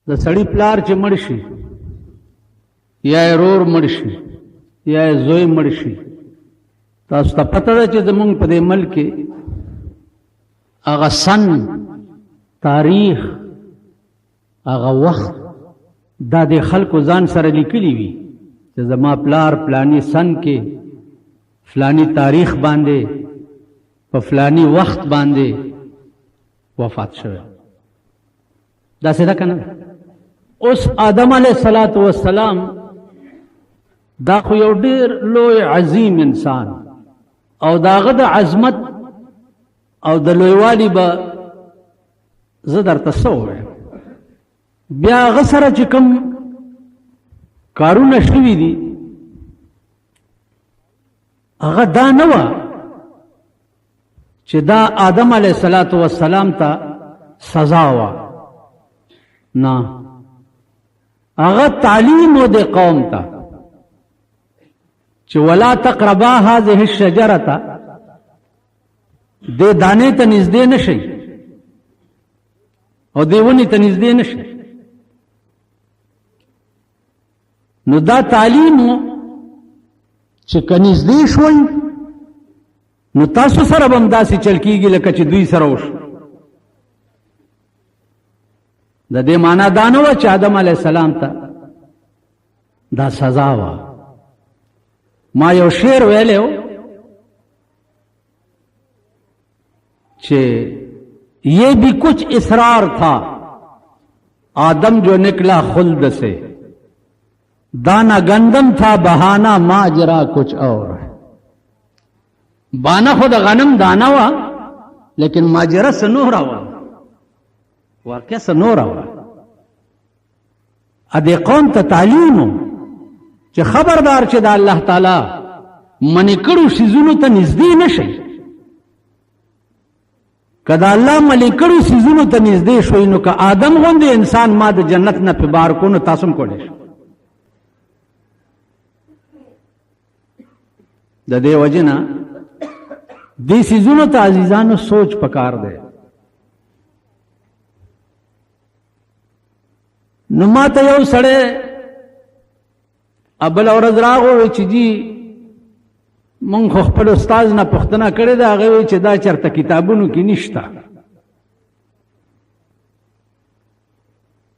د سړی پلار چې مړ شي یا رور مړ شي یا زوی مړ شي، تاسو ته پته ده چې زمونږ په دې ملک کې هغه سن، تاریخ، هغه وخت دا د خلکو ځان سره لیکلی وي چې زما پلار فلانی سن کې فلانی تاریخ باندې په فلانی وخت باندې وفات شوی. دا څه ده که نه؟ اوس آدم علیه السلام دا خو یو ډېر لوی عظیم انسان او د هغه د عظمت او د لویوالي به زه درته څه ووایم. بیا هغه سره چې کوم کارونه شوي دي هغه دا نه وه چې دا آدم علیه السلام ته سزا وه، نه، هغه تعلیم و د قوم ته چې ولا تقربا هذه الشجرة، دې دانې ته نږدې نشئ او دې ونې ته نږدې نشئ. نو دا تعلیم چې که نږدې شوئ نو تاسو سره به هم داسې چل کېږي لکه چې دوی سره وشو. د دې معنا دا نه وه چې آدم علیه السلام ته دا سزا وه. ما یو شعر ویلی و کہ یہ بھی کچھ اصرار تھا آدم جو نکلا خلد سے، دانا گندم تھا بہانا ماجرا کچھ اور ہے. بانا خود غنم دانا ہوا لیکن ماجرا سنورا ہوا، واقعہ سنورا ہوا. ادے قوم ته تعلیم چې خبردار چې د الله تعالی منې کړو شیزونو ته نږدې نشئ. که د الله منې کړو شیزونو ته نږدې شوئ نو که آدم غوندې انسان ما د جنت نه په بار کو نو تاسو هم کولی شئ. د دې وجې نه دې شیزونو ته عزیزانو سوچ پکار دی. نو ما ته یو سړی ابل ورځ راغی چې جی مونږ خو خپل استاد نه پوښتنه کړې ده، هغه وایي چې دا چېرته کتابونو کې نشته.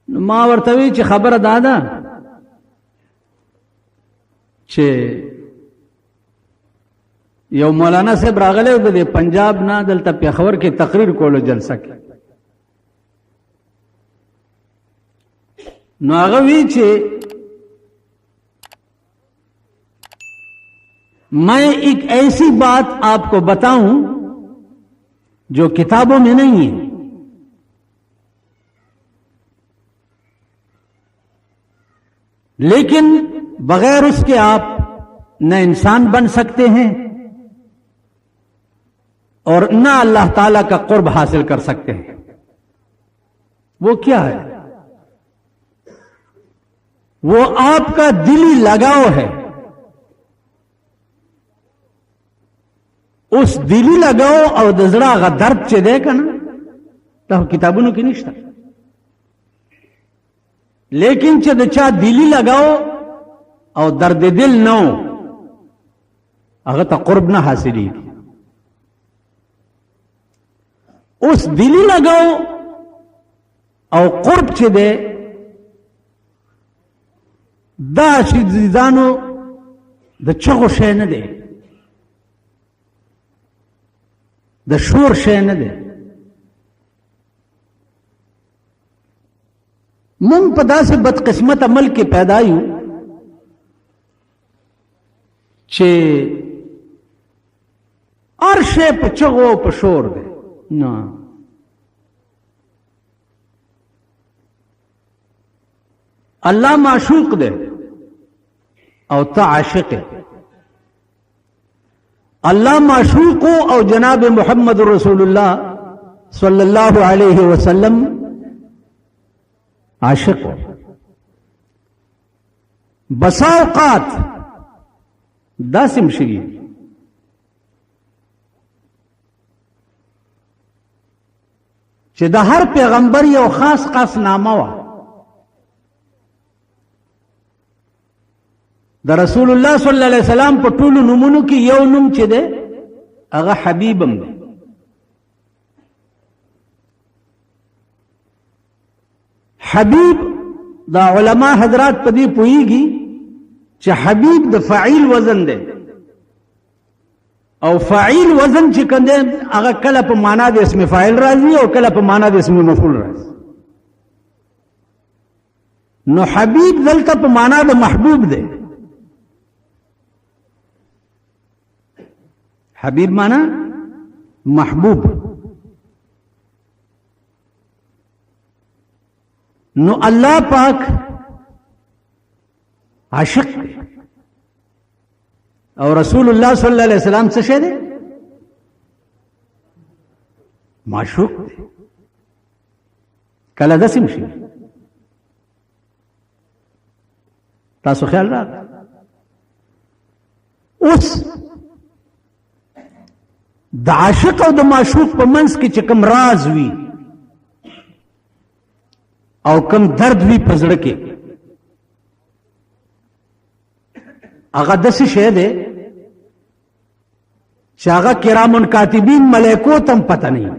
نو ما ورته وایي چې خبره دا ده چې یو مولانا صاحب راغلی و د پنجاب نه دلته پېښور کې تقریر کولو جلسه کې. نو هغه وایي چې میں ایک ایسی بات آپ کو بتاؤں جو کتابوں میں نہیں ہے، لیکن بغیر اس کے آپ نہ انسان بن سکتے ہیں اور نہ اللہ تعالی کا قرب حاصل کر سکتے ہیں. وہ کیا ہے؟ وہ آپ کا دلی لگاؤ ہے. اس دلی لگاؤ او د زړه هغه درد چې دی که نه دا کتابونو کې نشته، لیکن چې د چا دلی لگاؤ او درد دل نه و هغه ته قرب نه حاصلېږي. اوس دلی لگاؤ او قرب چې دی دا عزیزانو د چغو شی نه دی، د شور شی نه دی. مونږ په داسې بدقسمته ملک کې پیدا یو چې هر شی په چغو او په شور دی. نه، الله معشوق دی او ته عاشق دی. اللہ معشوق او جناب محمد رسول اللہ صلی اللہ علیہ وسلم عاشق ہو. بسا اوقات داسم شگی چې د هر پیغمبر یو خاص نامه وه د رسول الله صلی الله علیه وسلم په ټولو نومونو کې یو نوم چې دی هغه حبیبم دی. حبیب دا علما حضرات په دې پوهیږي چې حبیب د فعیل وزن دی او فعیل وزن چې کوم دی هغه کله په معنا د اسم فاعل راځي او کله په معنا د اسم مفعول راځي. نو حبیب دلته په معنا د محبوب دی. حبیب معنا محبوب. نو الله پاک عاشق دی او رسول الله صلی الله علیه وسلم څه شه دی؟ معشوق دی. کله داسې مشي تاسو خیال راغی. اوس د عاشق او د معشوق په منځ کې چې کوم راز وي او کوم درد وي په زړه کې هغه داسې شی دی چې هغه کرامن کاتبین ملائکو ته هم پته نه.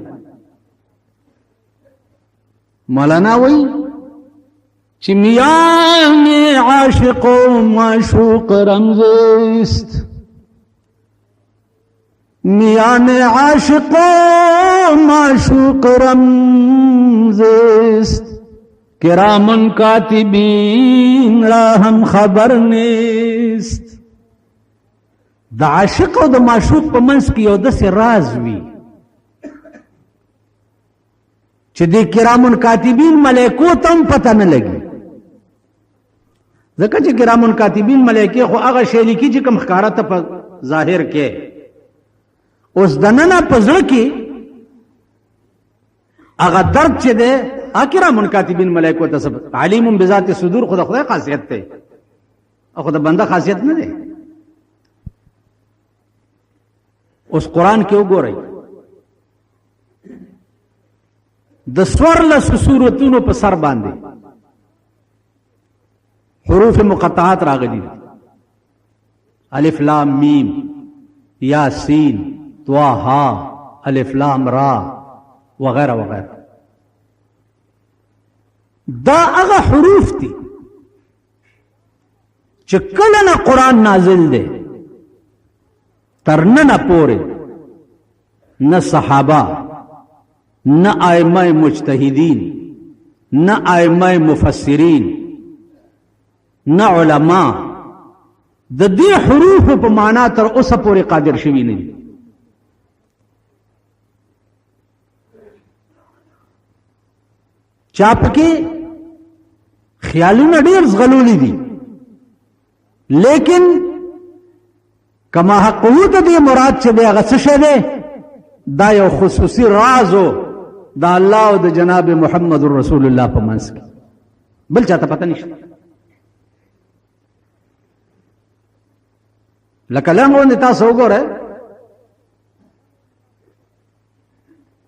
مولانا وایي چې میان عاشق و معشوق رمز است، میان عاشق و معشوق رمز است، کرامن کاتبین را هم خبر نیست. د عاشق او د معشوق په منځ کې یو داسې راز وي چې د کرامن کاتبین ملائکو ته هم پته نه لګي. ځکه چې کرامن کاتبین ملائکې خو هغه شی لیکي چې کوم ښکاره ته په ظاهر کې. اوس دننه په زړه کې هغه درد چې دی کرامن کاتبین ملائکو ته سب علیم بذات صدور خو د خدای خاصیت دی او خو د بنده خاصیت نه دی. اوس قرآن کې وګورئ د څوارلسو سورتونو په سر باندې حروف مقطعات راغلي دي. الف لام میم یاسین طه الف لام را وغیرہ وغیرہ. دا هغه حروف دي چې کله نه قرآن نازل دی تر نن پورې نه صحابه نه ائمه مجتهدین نه ائمه مفسرین نه علما د دې حروف په معنا تر اوسه پورې قادر شوي نه دي. چا پکې خیالونه ډېر زغلولي دي لیکن کما حقو ته دې مراد چې دی هغه څه شی دی؟ دا یو خصوصي رازو د الله او د جناب محمد رسول الله په منځ کې بل چاته پته نشته. لکه لنګ تاسو وګورئ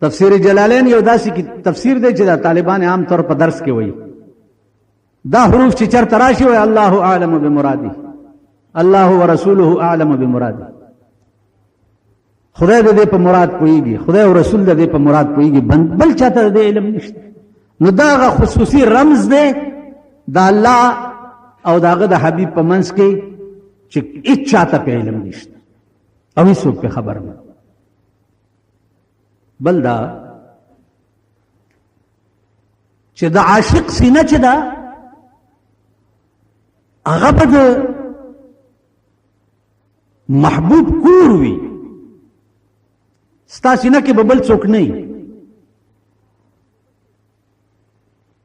تفسیر جلالین یو داسې کی تفسیر دی چې دا طالبان عام طور په درس کې وایي دا حروف چې چرته راشي وایي الله اعلم بمراده، الله ورسوله اعلم بمراده. خدای دې په مراد پوهیږي، خدای او رسول دې په مراد پوهیږي، بل چاته دې علم نشته. نو دا خصوصي رمز دی د الله او داغه د حبیب په منځ کې چې هیڅ چاته په علم نشته او هیڅوک په خبر نه. بل دا چې د عاشق سینه چې دا هغه په محبوب کور وي، ستا سینه کې به بل څوک نه وي،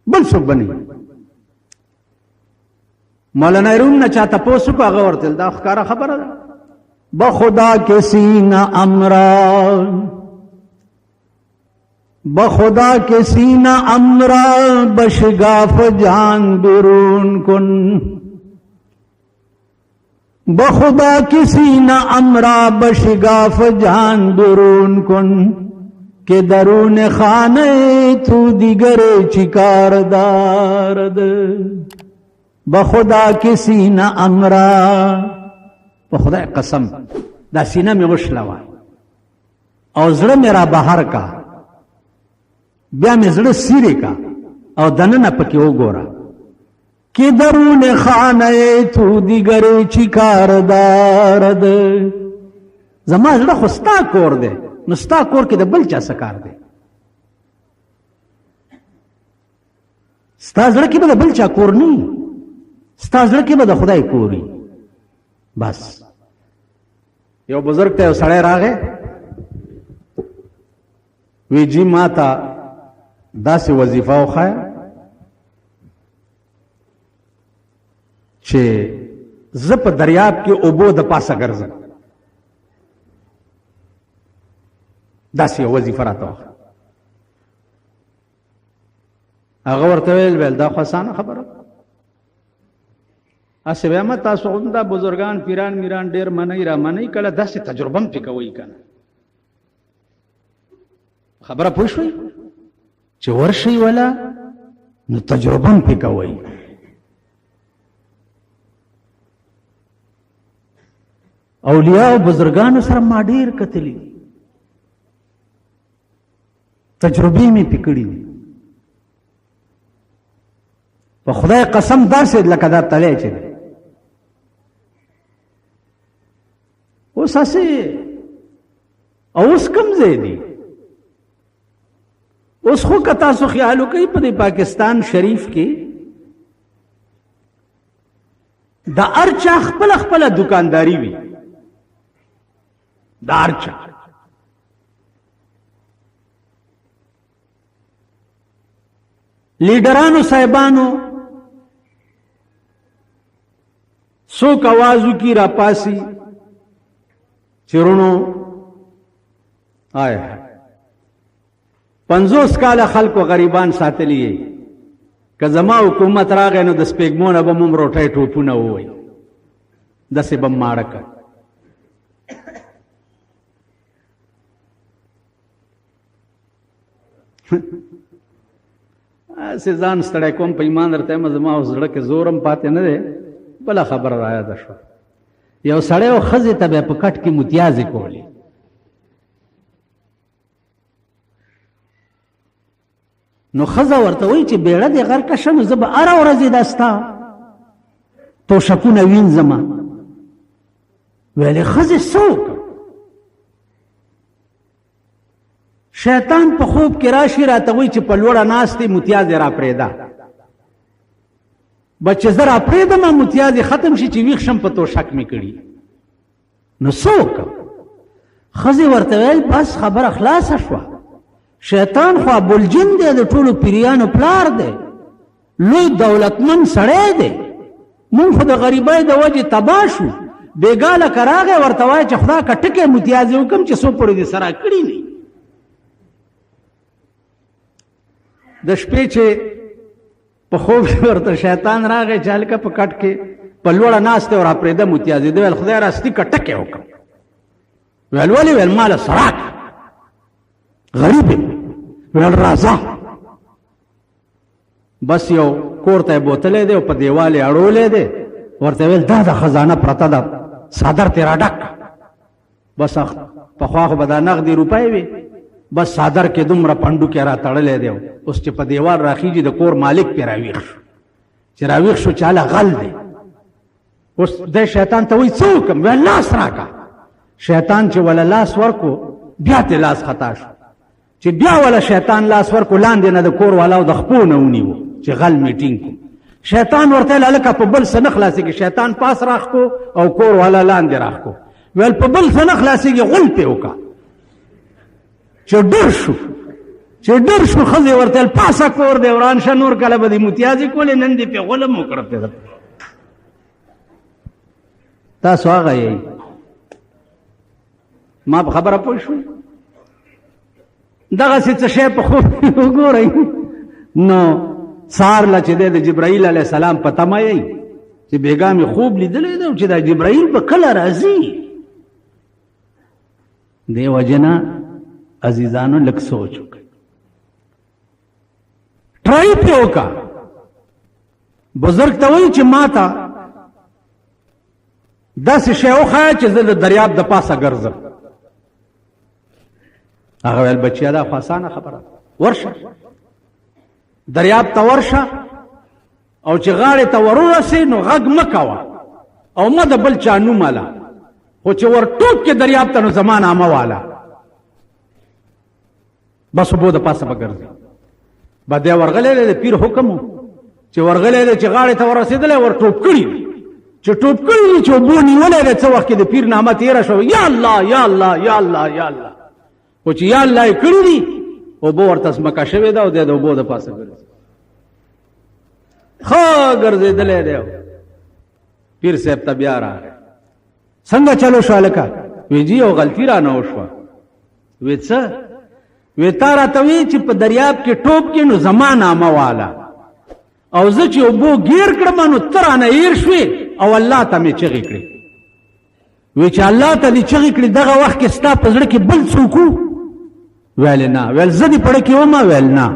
بل څوک به نه وي. مولانا روم نه چا تپوس وکړو هغه ورته دا ښکاره خبره ده بخدا کے سینہ امرا، بخدا کے سینہ امرا بشگاف جان برون کن، بخدا کے سینہ امرا بشگاف جان برون کن کہ درون خانے تو دیگر چکار دارد، بخدا کی سینہ امرا، بخدا قسم دا سینہ میں غشلوا او زړه میرا بہر کا، بیا میں زړه سیرے کا او دننه پکې وګورا کہ درون خانه تو دیگر چی کاردار ده. زما زړه خو ستا کور دی، نو ستا کور کې د بل چا څه کار دی؟ ستا زړه کې به د بل چا کور نه وي، ستا زړه کې به د خدای کور وي. بس یو بزرگ ته یو سړی راغی، وی جی ما ته داسې وظیفه وښایه چې زه په دریاب کې اوبو د پاسه ګرځم. داسې یو وظیفه راته وښایه. هغه ورته ویل دا خو اسانه خبره، اسې وایم تاسو هم دا بزرګان پیران میران ډېر منئ را منئ، کله داسې تجربه هم پې کوئ که نه. خبره پوه شوئ چې ورشئ ولا نو تجربه هم پې کوئ. اولیاء او بزرګانو سره ما ډېر کتلي، تجربې مې پې کړي دي. په خدای قسم داسې لکه دا تلی چې دی اوس هسې، اوس کوم ځای دی؟ اوس خو که تاسو خیال وکئ په دې پاکستان شریف کې د هر چا خپله خپله دکانداري وي، د هر چا. لیډرانو صاحبانو څوک आवाज وکړي را پاسي چرونو آیا 50 کاله خلکو غریبان ساتلی، که زما حکومت راغی نو د سپېږمونه به موږ روټۍ ټوپونه ووایي، داسې به ماړه کړ. اسې ځان ستړی کوم، په ایمان درته یم زما اوس زړه کې زور هم پاتې نه دی. بله خبره رایاده شوه، یو سړی او ښځې ته به یې په کټ کې متیازې کولې. نو ښځه ورته وایي چې بیړه دې غرقه شه، نو زه به هره ورځ دا ستا توشکونه وینځمه. ویلې ښځې څه وکړم؟ شیطان په خوب کې راشي راته وایي چې په لوړه ناست دی متیازې را پرېږده. بچې زه را پرېږدم متیازې ختم شي چې ویښ شم په توشک مې کړي. نو څه وکړم؟ ښځې ورته ویل بس خبره خلاصه شوه. شیطان خو ابوالجن دی، د ټولو پیریانو پلار دی، لوی دولتمند سړی دی. مونږ خو د غریبۍ د وجې تباه شو. بېګا لکه راغی ورته وایه چې خدا که ټکی متیازې وکړم چې څو پورې دې سره کړي نه. د شپې چې په خوب کې ورته شیطان راغی چې هلکه په کټ کې په لوړه ناست دی او را پرېږده متیازې. دی ویل خدای راستي که ټکی وکړم. ویل ولې؟ ویل ماله سراک غریب یم. ویل راځه. بس یو کور ته یې بوتلی دی او په دیوال یې اړولی دی. ورته ویل دا د خزانه پرته ده، څادر ترې را ډک. بس پخوا خو به دا نغدې روپۍ وي، بس څادر کې دومره پنډو کې را تړلی دی. اوس چې په دیوال راخیږي د کور مالک پې راویښ شو. چې راویښ شو چې هله غل دی. اوس دی شیطان ته وایي څه وکړم؟ ویل لاس راکړه. شیطان چې وله لاس ورکو بیا ترې لاس خطا شو. چې بیا وله شیطان لاس ورکو لاندې نه د کور والاو د خپو نه ونیو چې غل میټینګ کو. شیطان ورته ویل هلکه په بل څه نه خلاصېږي. شیطان پاس راخ کو او کور والا لاندې راخ کو. ویل په بل څه نه خلاصېږي، غول پې وکړه. چې ډر شو، چې ډر شو ښځې ورته ویل پاسه کور دی وران شه، نور کله به دې متیازې کولې، نن دې پې غول هم وکړه. پې تاسو هغه یئ. ما په خبره پوه شوئ؟ دغسې څه شی په خوب کې وګورئ نو سهار له چې دی د جبرائیل علیه السلام په تمه یئ چې بېګا مې خوب لیدلی دی چې دا جبرائیل به کله راځي. دې وجې نه عزیزانو لږ سوچ وکړئ، ټرای پرې وکړه. بزرگ ته وایي چې ما ته داسې شی وښایه چې زه د دریاب د پاسه ګرځم. هغه ویل بچیا دا خو اسانه خبره، ورشه دریاب ته ورشه او چې غاړې ته ورورسې نو غږ مه کوه او مه د بل چا نوم اله، خو چې ور ټوپ کې دریاب ته نو زما نامه واله، بس اوبو د پاسه به ګرځي. به دی ورغلی دی، د پیر حکم و چې ورغلی دی چې غاړې ته ورسېدلی ور ټوپ کړي، چې ټوپ کړي دي چې اوبو نیولی دی، څه وخت کې د پیر نامه تېره شوه، یا الله یا الله یا الله یا الله، خو چې یا الله یې کړي دي اوبو ورته ځمکه شوې ده او دی د اوبو د پاسه ګرځي. ښه ګرځېدلی دی. پیر صاحب ته بیا راغی، څنګه چلو شو هلکه؟ وی جي یو غلطي رانه وشوه. وی څه؟ وی تا راته وی چې په دریاب کې ټوپ کې نو زما نامه واله، او زه چې اوبو ګیر کړم نو ته رانه هیر شوې او الله ته مې چغې کړې. وی چې الله ته دې چغې کړې دغه وخت کې ستا په زړه کې بل څوک و؟ ویل نه. ویل زه دې پړه کې ومه؟ ویل نه.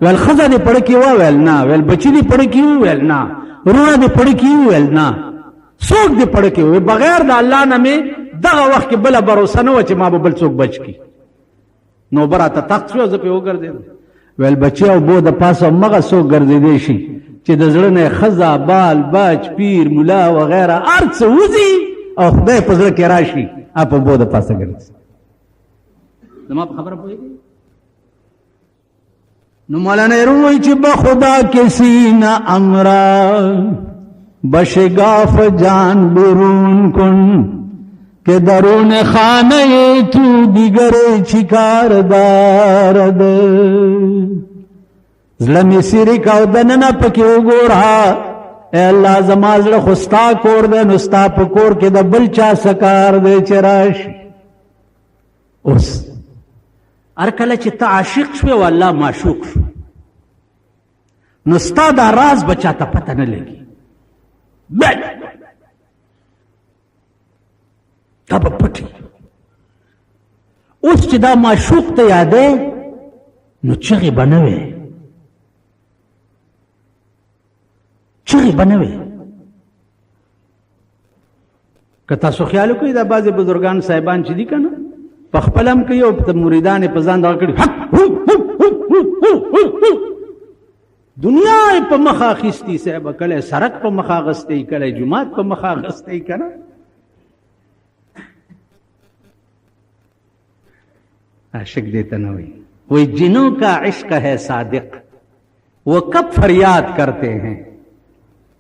ویل ښځه دې پړه کې وه؟ ویل نه. ویل بچي دې پړه کې و؟ ویل نه. وروڼه دې پړه کې و؟ ویل نه. څوک دې پړه کې و؟ بغیر د الله نه مې دغه وخت کې بله بروسه نه وه چې ما به بل څوک بچ کړي. نو به راته تخت شو، زه پې وګرځېدم. ویل بچی او بو د پاسه همغه څوک ګرځېدی شي چې د زړه نه ښځه بال بچ پیر ملا وغیره هر څه وځي او خدای په زړه کې راشي په بو د پاسه ګرځي. زما په خبره پوهېږئ؟ نو مولانا روم وایي چې بخدا کسی نہ امرا بشگاف جان برون کن که درون خانه تو دیگر چیکار دارد. زړه مې سیرک او دننه پکې وګوره، ای الله زما زړه خو ستا کور دی، نو ستا په کور کې د بل چا څه کار دی چې راشي. اوس هر کله چې ته عاشق شوې او الله معشوق شو نو ستا دا راز به چاته پته نه لګي، دا به پټي. اوس چې دا معشوق ته یادې نو چغې به نه وې، چغې به نه وې. که تاسو خیال وکړئ دا بعضې بزرګان صاحبان چې دي که نه په خپل هم کوي او مریدان یې په ځان دغه کړي، دنیا یې په مخه اخیستي صاحبه، کله سړک په مخه اخیستی، کله جومات په مخه اخیستی که نه. عاشق دیتا نہ ہوئی وہی جنوں کا عشق ہے صادق وہ کب فریاد کرتے ہیں،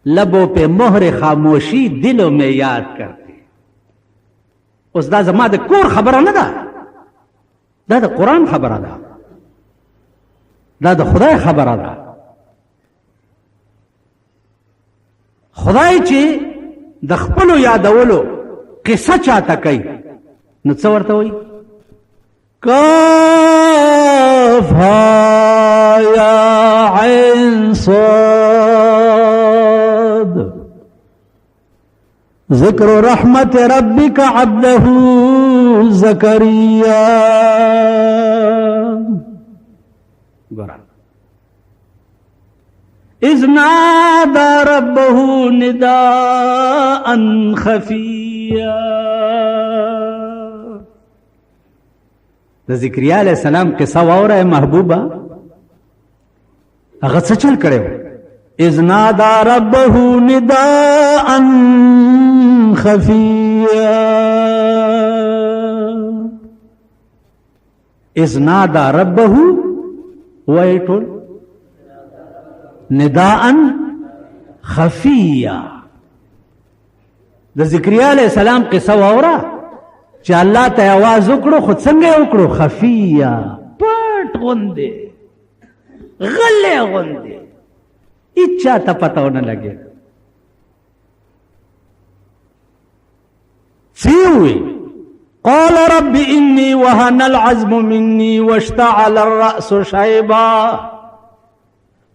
لبوں پہ مہر خاموشی دلوں میں یاد کرتے ہیں. اس دا زما د کور خبره نه ده، دا د قرآن خبره ده، دا د خدای خبره ده. خدای چې د خپلو یادولو قصه چاته کوي نو څه ورته وایي؟ کافها یا عین صاد ذکر رحمت ربک عبده زکریا. گورا اذ نادى ربه نداء خفيا. د ذکریا علیہ السلام قصه واوره محبوبه، هغه څه چل کړو؟ اذ نادى ربه نداء خفيا. اذ نادى ربه ويتول نداء خفیا. د ذکریا علیہ السلام قصه واوره چې الله ته आवाज وکړو، خو څنګه وکړو؟ خفیا، پټ غوندې، غلې غوندې، هیچا ته پته ونه لګي. څه قال رب اني وهن العظم مني واشتعل الرأس شيبا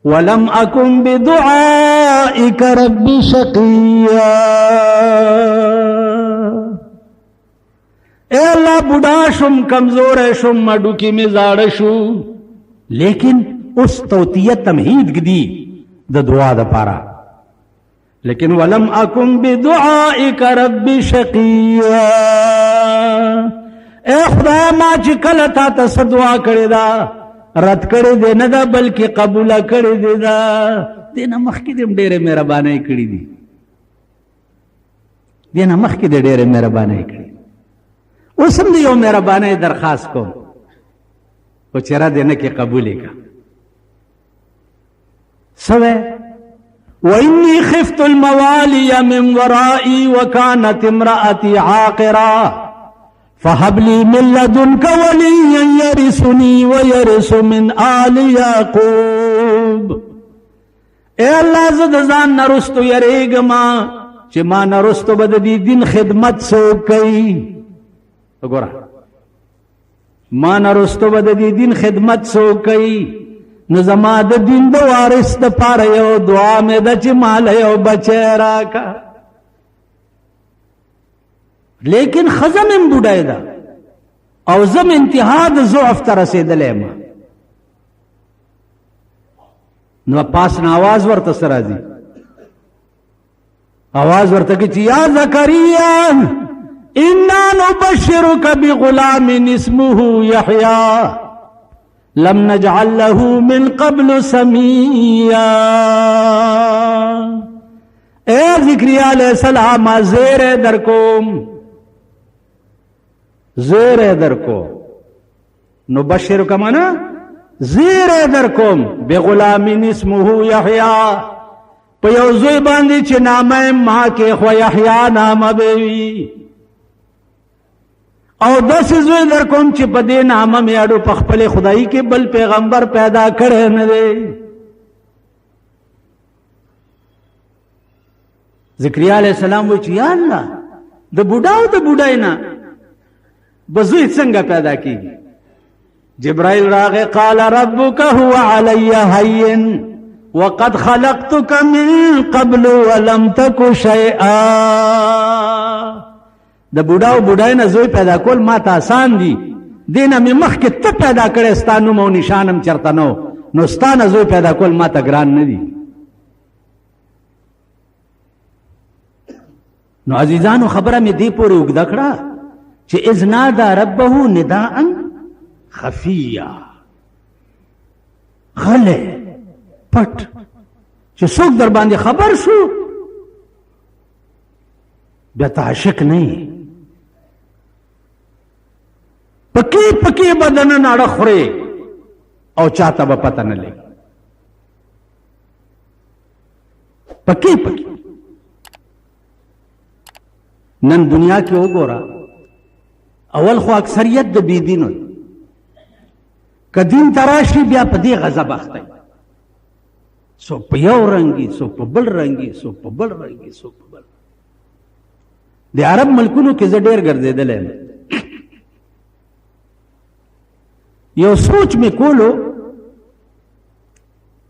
ولم أكن بدعائك رب شقيا. اے اللہ بڑھا شم، کمزور شم، مڈو کی مزاڑ شو، لیکن اس توتیہ تمہید گدی د دعا دا پارا لیکن ولم اکن بدعائک رب شقیا، اے خدای ما چې کله تا ته څه دعا کړې ده رد کړې دې نه ده بلکې قبوله کړې دې ده. دې نه مخکې دې ډېرې مهربانۍ کړې دي، دې نه مخکې دې ډېرې مهربانۍ کړې. اوس هم دې یو مهربانۍ درخواست کوم خو چې رد یې نه کې قبول یې کړه. څه وی؟ وإني خفت الموالي من ورائي وكانت امرأتي عاقرا فهب لي من لدنك وليا يرثني ويرث من آل يعقوب. اے اللہ زد ځان نرستو یریګما چې ما نرستو بد دي دین خدمت څوک کوي. وګوره ما نرستو بد دي دین خدمت څوک کوي. نو زما د دین د وارث د پاره یو دعا مې ده چې مال یو بچی راکا. لیکن ښځه مې بوډۍ ده او زه م انتها د ضعف ته رسېدلی یم. نو پاس نه آواز ورته څه راځي؟ آواز ورته کوي چې یا زکریا انا نبشرک بغلام اسمه یحیی لم نجعل له من قبل سمیا. اے زکریا علیہ السلام زیر در کوم، زیر در کو نبشر کا مانا زیر در کوم بغلام اسمه یحیی، په یو زوی باندې چې نامه ما کې خو یحیی نامه به وي. او داسې زوی در کوم چې په دې نامه مې اړو په خپلې خدایي کې بل پیغمبر پیدا کړی نه دی. زکریا علیہ السلام وایي چې یا الله د بوډا او د بوډۍ نه به زوی څنګه پیدا کېږي؟ جبرائیل راغی قال ربک هو علی هین وقد خلقتک من قبل ولم تک شیئا. د بوډا او بوډای نه زوی پیدا کول ما ته آسان دي، دینه مې مخکې ته پیدا کړی ستا نوم او نشان هم چېرته نه و، نو ستا نه زوی پیدا کول ما ته ګران نه دي. نو عزیزانو خبره مې دې پورې اوږده کړه چې اذ نادا ربه نداء خفیا، غلی پټ چې څوک در باندې خبر شو بیا ته عاشق نه یې، پکې پکې بدن ناړه خورې او چاته به پته نه لګي. پکې پکې نن دنیا کې وګوره، اول خو اکثریت د بې دینو که دین ته راشي بیا په دې غضب اخته، څوک په یو رنګي، څوک په بل رنګي، څوک په بل رنګي، څوک په بل. د عرب ملکونو کې زه ډېر ګرځېدلی یم. یو سوچ مې کولو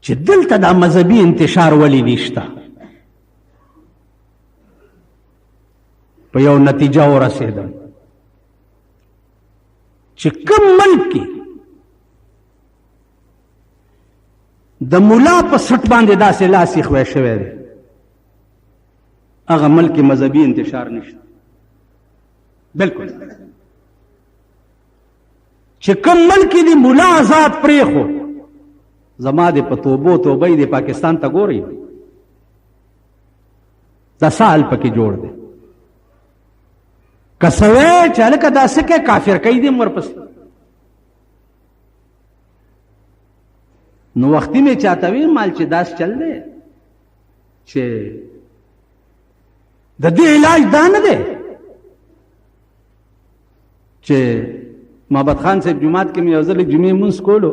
چې دلته دا مذهبي انتشار ولې نشته. په یو نتیجه ورسېدم چې کوم ملک کې د مولا په سټ باندې داسې لاس ایښوی شوی دی هغه ملک کې مذهبي انتشار نشته. بالکل چې کوم ملک کې دی مولا آزاد پرېښو، زما د په توبو توبه د پاکستان ته ګورئ دا سال پکې جوړ دی. که سوی چې هلکه دا څه کوي کافر کوي دې ورپسې. نو وختي مې چاته وی مال چې داس چل دی چې د دې علاج دا نه دی چې محمد خان صاحب جماعت کې مې یو ځل جمعې مونځ کولو،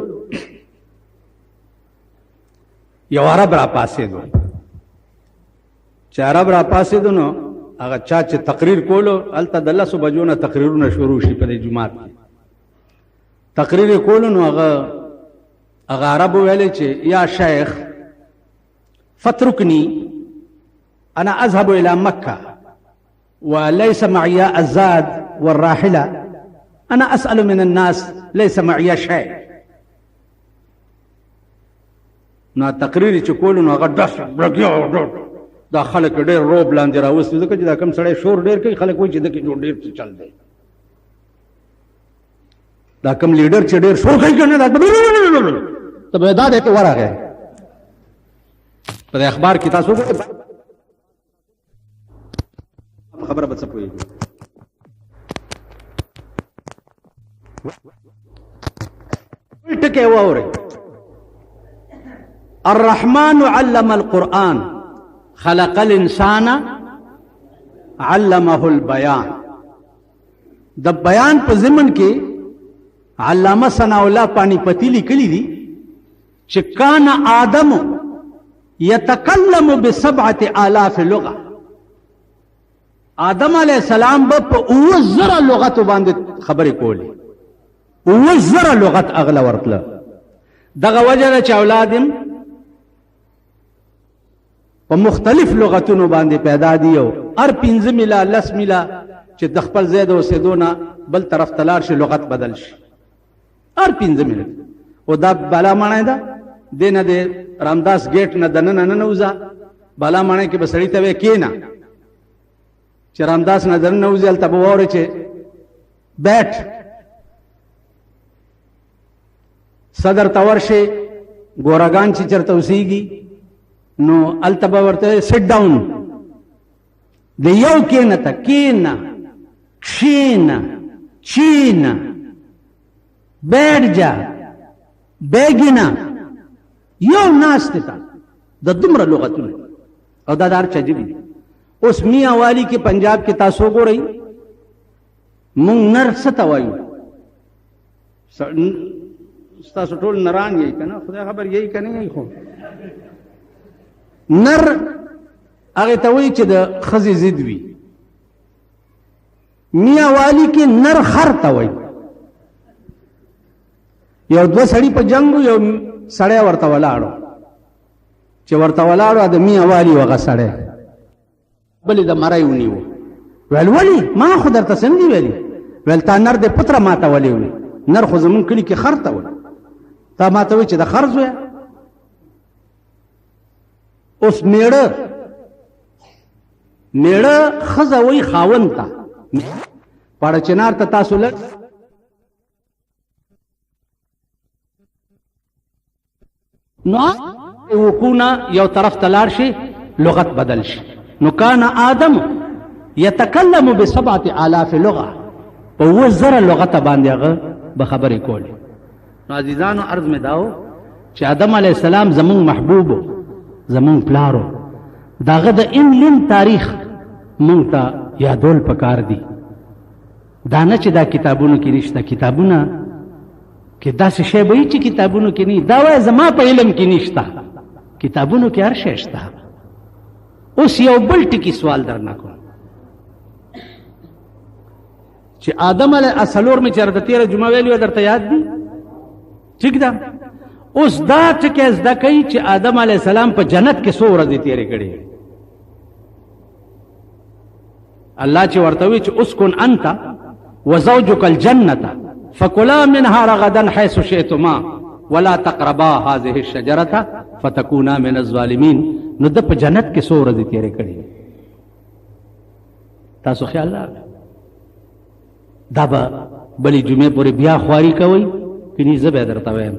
یو عرب را پاسېدو، چې عرب را پاسېدو نو هغه چا چې تقریر کولو هلته د 10 بجو نه تقریرونه شروع شي په دې جماعت کې. تقریر یې کولو نو هغه عرب ویلې چې یا شیخ فترکني انا اذهب الى مکه وليس معي الزاد والراحله انا اسال من الناس ليس معي شيء. نو تقریر چې کولو نو هغه داس برګیو دا خلک ډېر روب لاندې راوستي، ځکه چې دا کم سړی شور ډېر کوي، خلک وایي چې دکې نو ډېر څه چل دی. دا کم لیډر چې ډېر شور کوي که نه، ته به دا دی کې ورغی. په اخبار کې تاسو خبره به څه پوهېږي. ټکی واورئ. الرحمن علم القرآن خلق الانسان علمه البیان. د بیان په ضمن کې علامه ثناء الله پانی پتی لیکلی دي چې کان آدم یتکلم ب7,000 لغه. آدم علیہ السلام به په 9,000 لغت باندې خبرې کولې. 9,000 لغت اغله ورتله. دغه وجه ده چې اولادم په مختلف لغتونو باندې پیدا دي، او هر 5 میله 10 میله چې د خپل ځای د اوسېدو نه بل طرف ته لاړ شي لغت بدل شي، هر 5 میله. او دا بالا معنی ده دې نه د رامداس ګیټ نه دننه ننوځه، بالا معنی کې به سړي ته وایي کېنه، چې رامداس نه دننه وځي هلته به واورې چې بیټ. صدر ته ورشې ګوراګان چې چېرته اوسېږي نو هلته به ورته سیټ ډاون، د یو کېنه ته کېنه، کښېنه، چینه، بیټ جا، بیګینه، یو ناستې ته د دومره لغتونه. او دا د هر چا ژبې دي. اوس میاں والی کې پنجاب کې تاسو ګورئ، مونږ نر څه ته وایو؟ ستاسو ټول نران یې که نه، خدای خبر یې که نه یې. خو نر هغې ته وایي چې د ښځې ضد وي. میاں والی کې نر خر ته وایي. یو 2 سړي په جنګ، یو سړی ورته ولاړو، چې ورته ولاړو د میاں والی وغه سړی بلې د مرۍ ونیو. ویل ولې؟ ما خو درته څه نه دي ویلي. ویل تا نر دې پتره ما ته ولې وي؟ نر خو زمونږ کلي کې خر ته وایي، تا ما ته وایي چې د خر زویه. اوس میړه ښځه وایي خاوند ته. پاړه چنار ته تاسو لږ نو وقونا یو طرف ته لاړ شي لغت بدل شي. نو کان آدم یتکلم ب7,000 لغه، په 9,000 لغت باندې هغه به خبرې کولې. نو عزیزانو عرض مې داو چې آدم علیه السلام زمونږ محبوب، زمونږ پلارو، داغه د انلین تاریخ مونږ ته یادول پکار دي. دا نه چې دا کتابونو کې نشته. کتابونه کې داسې شی به وي چې کتابونو کې نه، دا وایي زما په علم کې نشته، کتابونو کې هر شی شته. اوس یو بل ټکي سوال درنه کوم چې آدم علیه السلام مې چېرته تېره جمعه ویلي وه، درته یاد دي؟ ټیک ده. اوس دا ټکی زده کوي چې آدم علیه السلام په جنت کې څو ورځې تېرې کړې. الله چې ورته وی چې اسکن انت وزوجک الجنة فکلا منها رغدا حيث شئتما ولا تقربا هذه الشجرة فتكونا من الظالمین. نو د په جنت کې څو ورځې تېرې کړې. تاسو خیال راغی؟ دا به بلې جمعې پورې بیا خواري کوئ که نه؟ زه به یې درته وایم.